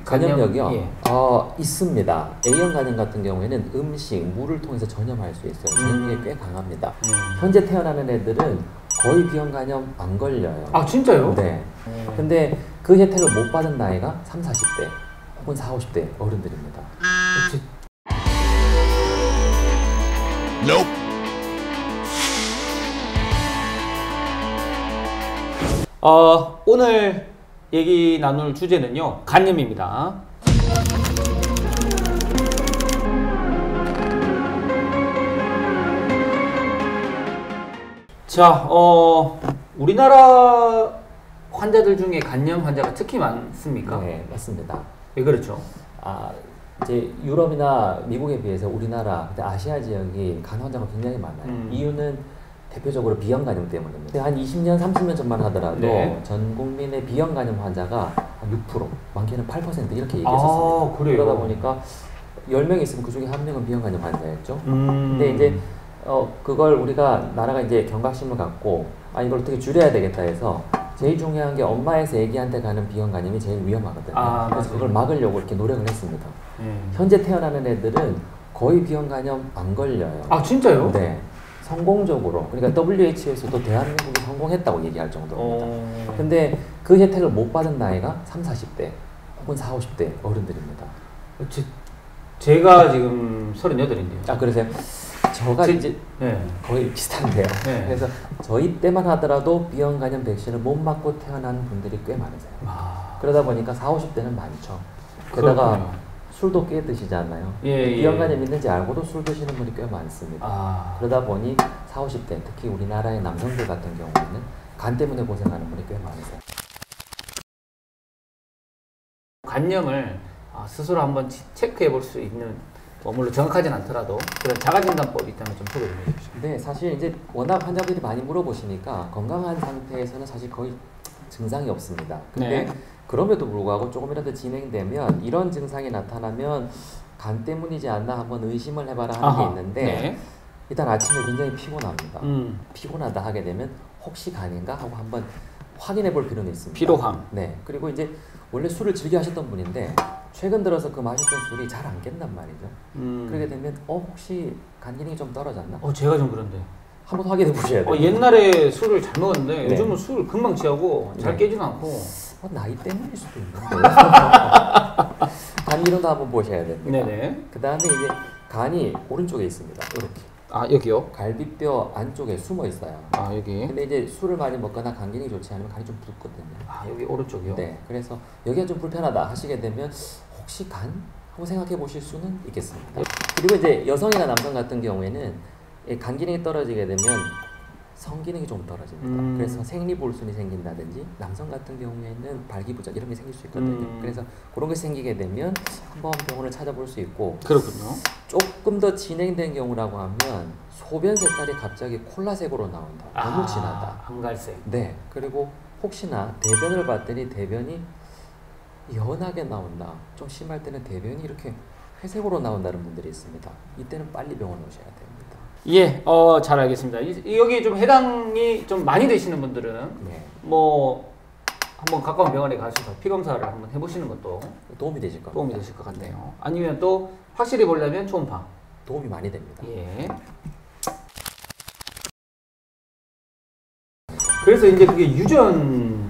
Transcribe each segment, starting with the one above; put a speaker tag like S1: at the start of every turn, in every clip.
S1: 간염력이요?
S2: 예.
S1: 있습니다. A형 간염 같은 경우에는 음식, 물을 통해서 전염할 수 있어요. 전염력이 꽤 강합니다. 현재 태어나는 애들은 거의 B형 간염 안 걸려요.
S2: 아 진짜요?
S1: 네. 근데 그 혜택을 못 받은 나이가 30, 40대 혹은 40, 50대 어른들입니다.
S3: Nope.
S2: 오늘 얘기 나눌 주제는요, 간염입니다. 자, 우리나라 환자들 중에 간염 환자가 특히 많습니까?
S1: 네, 맞습니다.
S2: 왜 그렇죠?
S1: 이제 유럽이나 미국에 비해서 우리나라, 아시아 지역이 간 환자가 굉장히 많아요. 이유는 대표적으로 B형 간염 때문입니다. 한 20년, 30년 전만 하더라도
S2: 네.
S1: 전 국민의 B형 간염 환자가 한 6%, 많게는 8% 이렇게 얘기했었습니다.
S2: 그래요?
S1: 그러다 보니까 10명 있으면 그 중에 한 명은 B형 간염 환자였죠. 근데 이제 그걸 우리가 나라가 이제 경각심을 갖고 이걸 어떻게 줄여야 되겠다 해서 제일 중요한 게 엄마에서 애기한테 가는 B형 간염이 제일 위험하거든요. 그래서 그걸 막으려고 이렇게 노력을 했습니다. 현재 태어나는 애들은 거의 B형 간염 안 걸려요.
S2: 아 진짜요?
S1: 네. 성공적으로, 그러니까 WHO에서도 대한민국이 성공했다고 얘기할 정도입니다. 근데 그 혜택을 못 받은 나이가 30, 40대 혹은 40, 50대 어른들입니다.
S2: 제가 지금 38인데요.
S1: 그러세요? 저가 이제 거의 비슷한데요. 그래서 저희 때만 하더라도 B형 간염 백신을 못 맞고 태어난 분들이 꽤 많으세요. 그러다 보니까 40, 50대는 많죠. 게다가
S2: 그렇군요.
S1: 술도 꽤 드시잖아요. B형 간염 있는지 알고도 술 드시는 분이 꽤 많습니다. 그러다 보니 40, 50대, 특히 우리나라의 남성들 같은 경우에는 간 때문에 고생하는 분이 꽤 많으세요.
S2: 간염을 스스로 한번 체크해 볼 수 있는, 물론 정확하진 않더라도 그런 자가진단법이 있다면 좀 소개 좀 해주시죠.
S1: 네, 사실 이제 워낙 환자들이 많이 물어보시니까 건강한 상태에서는 사실 거의 증상이 없습니다. 근데 그럼에도 불구하고 조금이라도 진행되면 이런 증상이 나타나면 간 때문이지 않나 한번 의심을 해봐라 하는 게 있는데 일단 아침에 굉장히 피곤합니다. 피곤하다 하게 되면 혹시 간인가 하고 한번 확인해 볼 필요는 있습니다.
S2: 피로함.
S1: 네. 그리고 이제 원래 술을 즐겨 하셨던 분인데 최근 들어서 그 마셨던 술이 잘 안 깬단 말이죠. 그렇게 되면 혹시 간 기능이 좀 떨어졌나?
S2: 제가 좀 그런데.
S1: 한번 확인해 보셔야 돼요.
S2: 옛날에 술을 잘 먹었는데 요즘은 술 금방 취하고 잘 깨지는 않고.
S1: 나이 때문일 수도 있는데. 간 기능도 한번 보셔야 됩니다. 그 다음에 이제 간이 오른쪽에 있습니다. 이렇게.
S2: 여기요?
S1: 갈비뼈 안쪽에 숨어 있어요.
S2: 여기.
S1: 근데 이제 술을 많이 먹거나 간 기능이 좋지 않으면 간이 좀 붓거든요.
S2: 여기 오른쪽이요? 네.
S1: 그래서 여기가 좀 불편하다 하시게 되면 혹시 간? 한번 생각해 보실 수는 있겠습니다. 그리고 이제 여성이나 남성 같은 경우에는 간 기능이 떨어지게 되면 성 기능이 좀 떨어집니다. 그래서 생리볼순이 생긴다든지 남성 같은 경우에는 발기부전 이런 게 생길 수 있거든요. 그래서 그런 게 생기게 되면 한번 병원을 찾아볼 수 있고.
S2: 그렇군요.
S1: 조금 더 진행된 경우라고 하면 소변 색깔이 갑자기 콜라색으로 나온다. 너무 진하다.
S2: 한갈색.
S1: 네. 그리고 혹시나 대변을 봤더니 대변이 연하게 나온다. 좀 심할 때는 대변이 이렇게 회색으로 나온다는 분들이 있습니다. 이때는 빨리 병원 오셔야 됩니다.
S2: 잘 알겠습니다. 여기 좀 해당이 좀 많이 되시는 분들은 한번 가까운 병원에 가셔서 피 검사를 한번 해보시는 것도
S1: 도움이 되실 겁니다.
S2: 도움이 되실 것 같네요. 아니면 또 확실히 보려면 초음파
S1: 도움이 많이 됩니다.
S2: 그래서 이제 그게 유전이라고.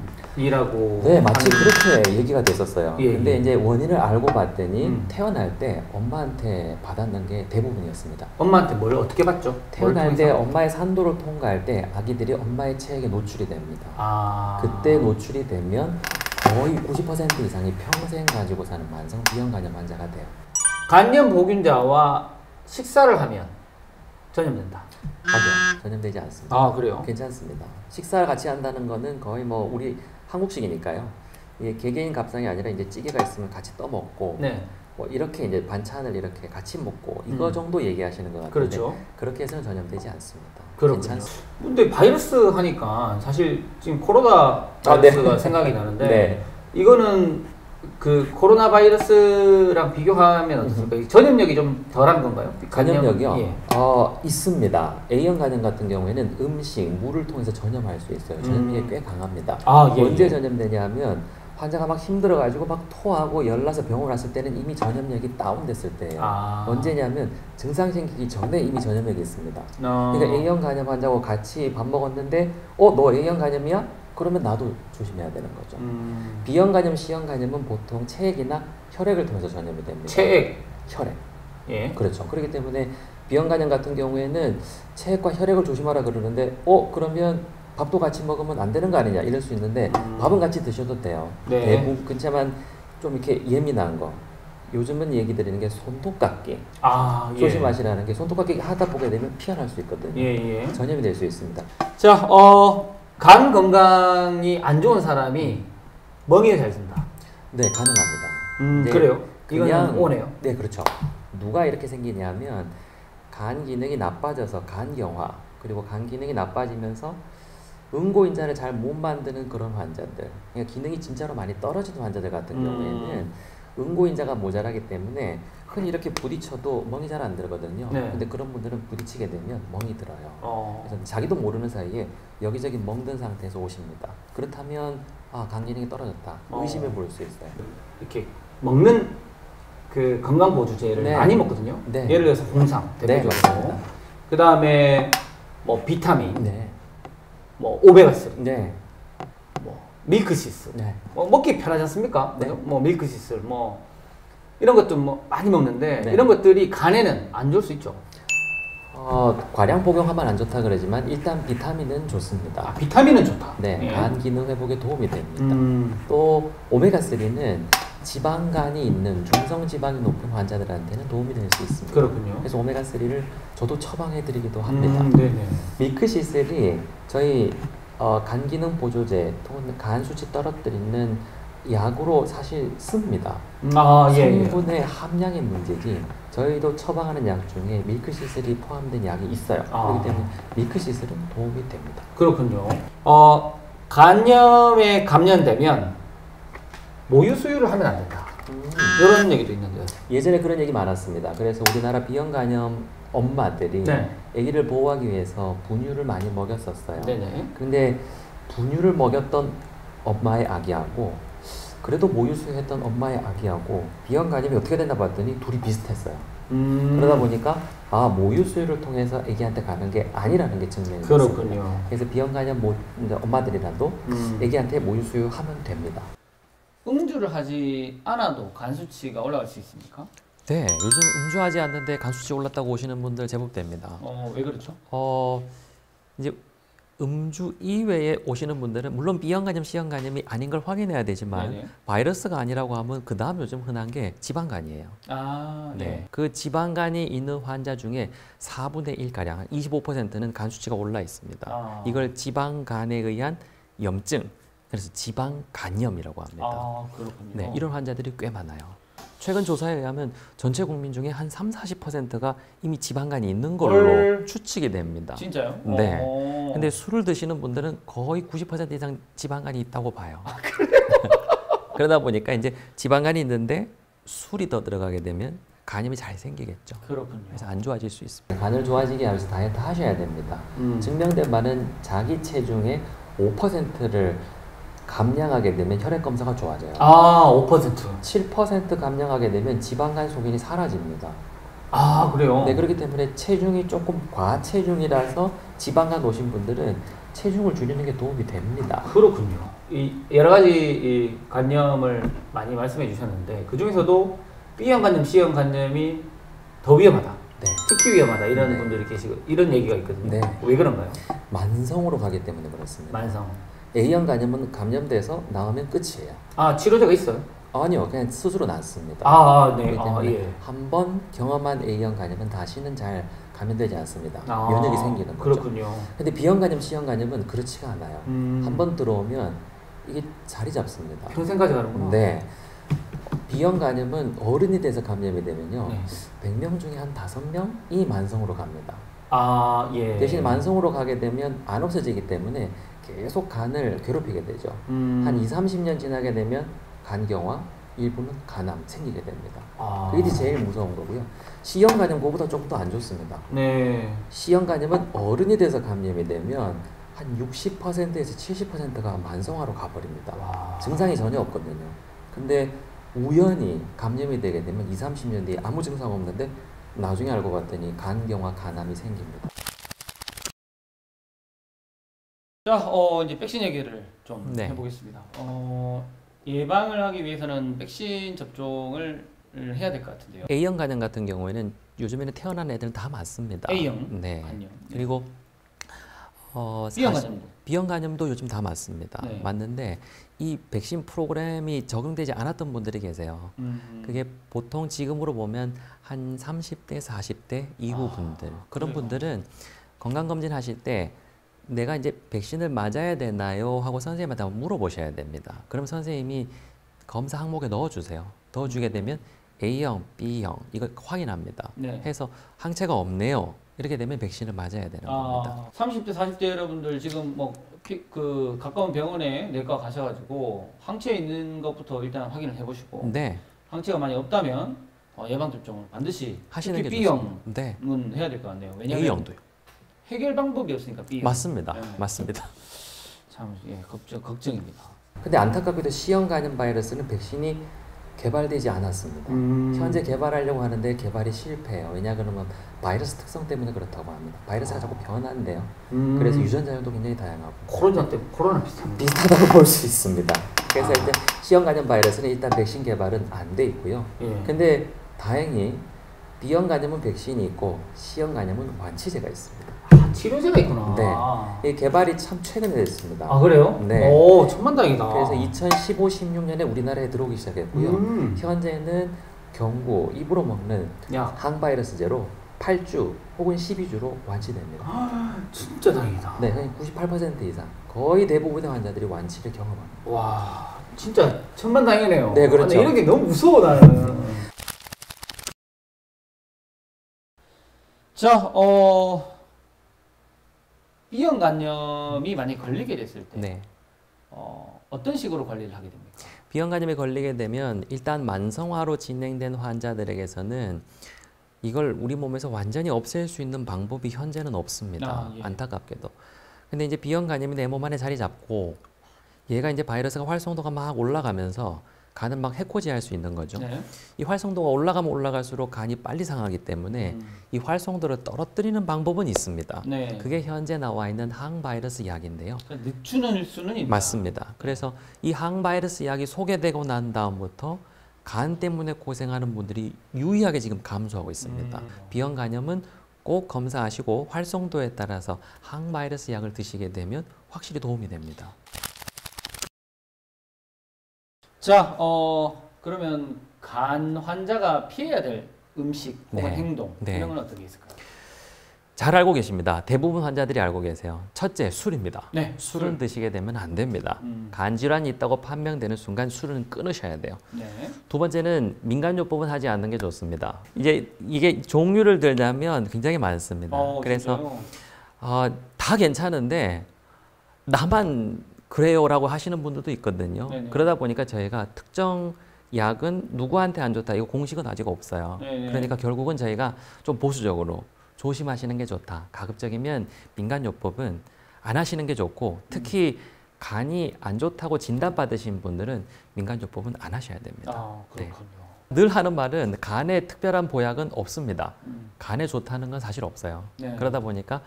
S1: 네, 마치 그렇게 얘기가 됐었어요. 근데 이제 원인을 알고 봤더니 태어날 때 엄마한테 받았는 게 대부분이었습니다.
S2: 엄마한테 뭘 어떻게 받죠?
S1: 태어날 때 엄마의 산도를 통과할 때 아기들이 엄마의 체액에 노출이 됩니다. 그때 노출이 되면 거의 90% 이상이 평생 가지고 사는 만성 B형 간염 환자가 돼요.
S2: 간염 보균자와 식사를 하면 전염된다.
S1: 맞아요. 전염되지 않습니다.
S2: 그래요?
S1: 괜찮습니다. 식사를 같이 한다는 거는 거의 우리 한국식이니까요. 이게 개개인 밥상이 아니라 이제 찌개가 있으면 같이 떠먹고 이렇게 이제 반찬을 이렇게 같이 먹고 이거 정도 얘기하시는 것 같은데
S2: 그렇죠.
S1: 그렇게 해서는 전염되지 않습니다.
S2: 그렇군요. 근데 바이러스 하니까 사실 지금 코로나 바이러스가 생각이 나는데 이거는 그 코로나 바이러스랑 비교하면 어떻습니까? 전염력이 좀 덜한 건가요?
S1: 간염력이요? 있습니다. A형 간염 같은 경우에는 음식, 물을 통해서 전염할 수 있어요. 전염력이 꽤 강합니다. 언제 전염되냐 하면 환자가 막 힘들어가지고 막 토하고 열나서 병원 왔을 때는 이미 전염력이 다운됐을 때예요. 언제냐면 증상 생기기 전에 이미 전염력이 있습니다. 그러니까 A형 간염 환자하고 같이 밥 먹었는데 너 A형 간염이야? 그러면 나도 조심해야 되는 거죠. B형 간염, C형 간염은 보통 체액이나 혈액을 통해서 전염이 됩니다.
S2: 체액?
S1: 혈액.
S2: 예.
S1: 그렇죠. 그렇기 때문에 B형 간염 같은 경우에는 체액과 혈액을 조심하라 그러는데 그러면 밥도 같이 먹으면 안 되는 거 아니냐 이럴 수 있는데 밥은 같이 드셔도 돼요.
S2: 네.
S1: 대부분 그렇지만 좀 이렇게 예민한 거 요즘은 얘기 드리는 게 손톱깎이 조심하시라는 게 손톱깎이 하다 보게 되면 피어날 수 있거든요. 전염이 될 수 있습니다.
S2: 자, 간 건강이 안 좋은 사람이 멍에를 잘 든다.
S1: 네, 가능합니다.
S2: 그래요? 이건 오네요.
S1: 네, 그렇죠. 누가 이렇게 생기냐면 간 기능이 나빠져서 간경화 그리고 간 기능이 나빠지면서 응고인자를 잘 못 만드는 그런 환자들, 그러니까 기능이 진짜로 많이 떨어지는 환자들 같은 경우에는 응고인자가 모자라기 때문에 흔히 이렇게 부딪혀도 멍이 잘 안 들거든요.
S2: 네.
S1: 근데 그런 분들은 부딪히게 되면 멍이 들어요. 그래서 자기도 모르는 사이에 여기저기 멍든 상태에서 오십니다. 그렇다면 간 기능이 떨어졌다 의심해 볼 수 있어요.
S2: 이렇게 먹는 그 건강보조제를
S1: 네.
S2: 많이 먹거든요.
S1: 네.
S2: 예를 들어서 홍삼 대표적으로,
S1: 네,
S2: 그 다음에 뭐 비타민,
S1: 네.
S2: 뭐 오메가3,
S1: 네.
S2: 뭐 밀크시슬,
S1: 네.
S2: 뭐 먹기 편하지 않습니까?
S1: 네.
S2: 뭐 밀크시슬, 뭐 이런 것도 뭐 많이 먹는데
S1: 네.
S2: 이런 것들이 간에는 안 좋을 수 있죠.
S1: 과량 복용하면 안 좋다 그러지만 일단 비타민은 좋습니다.
S2: 비타민은 좋다.
S1: 네, 간 기능 회복에 도움이 됩니다. 또 오메가3는 지방간이 있는 중성 지방이 높은 환자들한테는 도움이 될 수 있습니다.
S2: 그렇군요.
S1: 그래서 오메가3를 저도 처방해드리기도 합니다.
S2: 네네.
S1: 밀크시슬이 저희 간 기능 보조제 또는 간 수치 떨어뜨리는 약으로 사실 씁니다. 성분의 함량의 문제지 저희도 처방하는 약 중에 밀크시슬이 포함된 약이 있어요. 그렇기 때문에 밀크시슬은 도움이 됩니다.
S2: 그렇군요. 간염에 감염되면 모유 수유를 하면 안 된다. 이런 얘기도 있는데요.
S1: 예전에 그런 얘기 많았습니다. 그래서 우리나라 B형 간염 엄마들이 아기를 보호하기 위해서 분유를 많이 먹였었어요.
S2: 네네.
S1: 근데 분유를 먹였던 엄마의 아기하고 그래도 모유 수유했던 엄마의 아기하고 B형 간염이 어떻게 됐나 봤더니 둘이 비슷했어요. 그러다 보니까 모유 수유를 통해서 아기한테 가는 게 아니라는 게 증명이 됐습니다.
S2: 그렇군요.
S1: 그래서 B형 간염 엄마들이라도 아기한테 모유 수유하면 됩니다.
S2: 음주를 하지 않아도 간 수치가 올라갈 수 있습니까?
S1: 네, 요즘 음주하지 않는데 간 수치 올랐다고 오시는 분들 제법 됩니다.
S2: 왜 그렇죠?
S1: 이제 음주 이외에 오시는 분들은 물론 B형 간염, C형 간염이 아닌 걸 확인해야 되지만 네네. 바이러스가 아니라고 하면 그 다음 요즘 흔한 게 지방간이에요. 네. 그 지방간이 있는 환자 중에 4분의 1가량, 한 25%는 간 수치가 올라 있습니다. 이걸 지방간에 의한 염증, 그래서 지방간염이라고 합니다.
S2: 그렇군요.
S1: 네, 이런 환자들이 꽤 많아요. 최근 조사에 의하면 전체 국민 중에 한 30~40%가 이미 지방간이 있는 걸로 추측이 됩니다.
S2: 진짜요?
S1: 네. 근데 술을 드시는 분들은 거의 90% 이상 지방간이 있다고 봐요. 그러다 보니까 이제 지방간이 있는데 술이 더 들어가게 되면 간염이 잘 생기겠죠.
S2: 그렇군요.
S1: 그래서 안 좋아질 수 있습니다. 간을 좋아지게 위해서 다이어트 하셔야 됩니다. 증명된 바는 자기 체중의 5%를 감량하게 되면 혈액 검사가 좋아져요.
S2: 5%.
S1: 7% 감량하게 되면 지방간 소견이 사라집니다.
S2: 그래요?
S1: 네, 그렇기 때문에 체중이 조금 과체중이라서 지방간 오신 분들은 체중을 줄이는 게 도움이 됩니다.
S2: 그렇군요. 여러 가지 간염을 많이 말씀해 주셨는데 그 중에서도 B형 간염, C형 간염이 더 위험하다.
S1: 네.
S2: 특히 위험하다. 이런 분들이 계시고 이런 얘기가 있거든요.
S1: 네.
S2: 왜 그런가요?
S1: 만성으로 가기 때문에 그렇습니다.
S2: 만성.
S1: A형 간염은 감염돼서 나오면 끝이에요.
S2: 치료제가 있어요?
S1: 아니요, 그냥 스스로 낫습니다.
S2: 네.
S1: 한번 경험한 A형 간염은 다시는 잘 감염되지 않습니다. 면역이 생기는 거죠.
S2: 그렇군요.
S1: 근데 B형 간염, C형 간염은 그렇지가 않아요. 한번 들어오면 이게 자리 잡습니다.
S2: 평생까지 가는구나.
S1: 네. B형 간염은 어른이 돼서 감염이 되면요.
S2: 네.
S1: 100명 중에 한 5명이 만성으로 갑니다.
S2: 예.
S1: 대신 만성으로 가게 되면 안 없어지기 때문에 계속 간을 괴롭히게 되죠. 한 20~30년 지나게 되면 간경화, 일부는 간암 생기게 됩니다. 그게 제일 무서운 거고요. C형 간염 그거보다 조금 더 안 좋습니다.
S2: 네.
S1: C형 간염은 어른이 돼서 감염이 되면 한 60%에서 70%가 만성화로 가버립니다.
S2: 와.
S1: 증상이 전혀 없거든요. 근데 우연히 감염이 되게 되면 20, 30년 뒤에 아무 증상 없는데 나중에 알고 봤더니 간경화, 간암이 생깁니다.
S2: 자, 이제 백신 얘기를 좀
S1: 네.
S2: 해보겠습니다. 예방을 하기 위해서는 백신 접종을 해야 될 것 같은데요.
S1: A형 간염 같은 경우에는 요즘에는 태어난 애들은 다 맞습니다.
S2: A형
S1: 네.
S2: 간염.
S1: 그리고
S2: B형 간염도.
S1: B형 간염도 요즘 다 맞습니다.
S2: 네.
S1: 맞는데 이 백신 프로그램이 적용되지 않았던 분들이 계세요. 그게 보통 지금으로 보면 한 30대, 40대 이후 분들. 그런
S2: 그래요?
S1: 분들은 건강검진 하실 때 내가 이제 백신을 맞아야 되나요? 하고 선생님한테 한번 물어보셔야 됩니다. 그럼 선생님이 검사 항목에 넣어주세요. 넣어주게 되면 A형, B형 이걸 확인합니다.
S2: 네.
S1: 해서 항체가 없네요. 이렇게 되면 백신을 맞아야 되는 겁니다.
S2: 30대, 40대 여러분들 지금 뭐 가까운 병원에 내과 가셔가지고 항체 있는 것부터 일단 확인을 해보시고
S1: 네.
S2: 항체가 많이 없다면 예방 접종을 반드시
S1: 하시는 게
S2: B형은
S1: 네.
S2: 해야 될 것 같네요. 왜냐하면
S1: A형도요.
S2: 해결 방법이 없으니까 B형.
S1: 맞습니다.
S2: 네.
S1: 맞습니다.
S2: 참 걱정입니다.
S1: 근데 안타깝게도 C형 간염 바이러스는 백신이 개발되지 않았습니다. 현재 개발하려고 하는데 개발이 실패해요. 왜냐 그러면 바이러스 특성 때문에 그렇다고 합니다. 바이러스가 자꾸 변한대요. 그래서 유전자형도 굉장히 다양하고.
S2: 코로나 비슷합니다.
S1: 비슷하다고 볼 수 있습니다. 그래서 일단 C형 간염 바이러스는 일단 백신 개발은 안 돼 있고요.
S2: 예.
S1: 근데 다행히 B형 간염은 백신이 있고 C형 간염은 완치제가 있습니다.
S2: 치료제가 있구나.
S1: 네. 이 개발이 참 최근에 됐습니다.
S2: 아 그래요?
S1: 네.
S2: 오 천만다행이다.
S1: 그래서 2015, 16년에 우리나라에 들어오기 시작했고요. 현재는 경구, 입으로 먹는 항바이러스제로 8주 혹은 12주로 완치됩니다.
S2: 진짜 다행이다.
S1: 네, 98% 이상 거의 대부분의 환자들이 완치를 경험합니다.
S2: 와, 진짜 천만다행이네요.
S1: 네, 그렇죠.
S2: 이런 게 너무 무서워 나는. 자, B형 간염이 만약 걸리게 됐을 때
S1: 네.
S2: 어떤 식으로 관리를 하게 됩니까?
S1: B형 간염에 걸리게 되면 일단 만성화로 진행된 환자들에게서는 이걸 우리 몸에서 완전히 없앨 수 있는 방법이 현재는 없습니다.
S2: 예.
S1: 안타깝게도. 근데 이제 B형 간염이 내 몸 안에 자리 잡고 얘가 이제 바이러스가 활성도가 막 올라가면서 간은 막 해코지할 수 있는 거죠.
S2: 네.
S1: 이 활성도가 올라가면 올라갈수록 간이 빨리 상하기 때문에 이 활성도를 떨어뜨리는 방법은 있습니다.
S2: 네.
S1: 그게 현재 나와 있는 항바이러스 약인데요.
S2: 그러니까 늦추는 수는 있다.
S1: 맞습니다. 그래서 이 항바이러스 약이 소개되고 난 다음부터 간 때문에 고생하는 분들이 유의하게 지금 감소하고 있습니다. B형 간염은 꼭 검사하시고 활성도에 따라서 항바이러스 약을 드시게 되면 확실히 도움이 됩니다.
S2: 자, 그러면 간 환자가 피해야 될 음식 혹은
S1: 네.
S2: 행동
S1: 네.
S2: 이런 건 어떤 게 있을까요?
S1: 잘 알고 계십니다. 대부분 환자들이 알고 계세요. 첫째, 술입니다.
S2: 네,
S1: 술은
S2: 술.
S1: 드시게 되면 안 됩니다. 간 질환이 있다고 판명되는 순간 술은 끊으셔야 돼요.
S2: 네.
S1: 두 번째는 민간요법은 하지 않는 게 좋습니다. 이제 이게 종류를 들자면 굉장히 많습니다. 그래서 다 괜찮은데 나만 그래요라고 하시는 분들도 있거든요.
S2: 네네.
S1: 그러다 보니까 저희가 특정 약은 누구한테 안 좋다 이거 공식은 아직 없어요.
S2: 네네.
S1: 그러니까 결국은 저희가 좀 보수적으로 조심하시는 게 좋다. 가급적이면 민간요법은 안 하시는 게 좋고 특히 간이 안 좋다고 진단받으신 분들은 민간요법은 안 하셔야 됩니다.
S2: 그렇군요.
S1: 네. 늘 하는 말은 간에 특별한 보약은 없습니다. 간에 좋다는 건 사실 없어요.
S2: 네.
S1: 그러다 보니까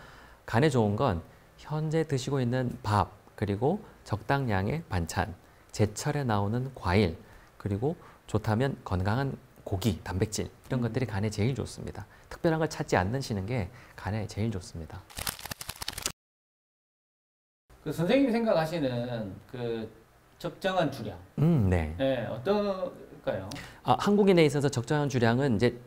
S1: 간에 좋은 건 현재 드시고 있는 밥 그리고 적당량의 반찬, 제철에 나오는 과일, 그리고 좋다면 건강한 고기, 단백질 이런 것들이 간에 제일 좋습니다. 특별한 걸 찾지 않으시는 게 간에 제일 좋습니다.
S2: 그 선생님이 생각하시는 그 적정한 주량,
S1: 네.
S2: 네, 어떨까요?
S1: 한국인에 있어서 적정한 주량은 이제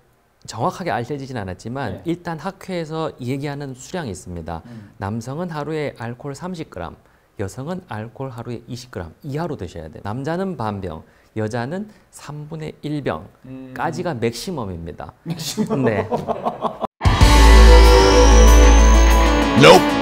S1: 정확하게 알려지진 않았지만
S2: 네.
S1: 일단 학회에서 얘기하는 수량이 있습니다. 남성은 하루에 알코올 30g, 여성은 알코올 하루에 20g 이하로 드셔야 돼요. 남자는 반병, 여자는 3분의 1병까지가 맥시멈입니다.
S2: 맥시멈.
S1: 네.
S3: Nope.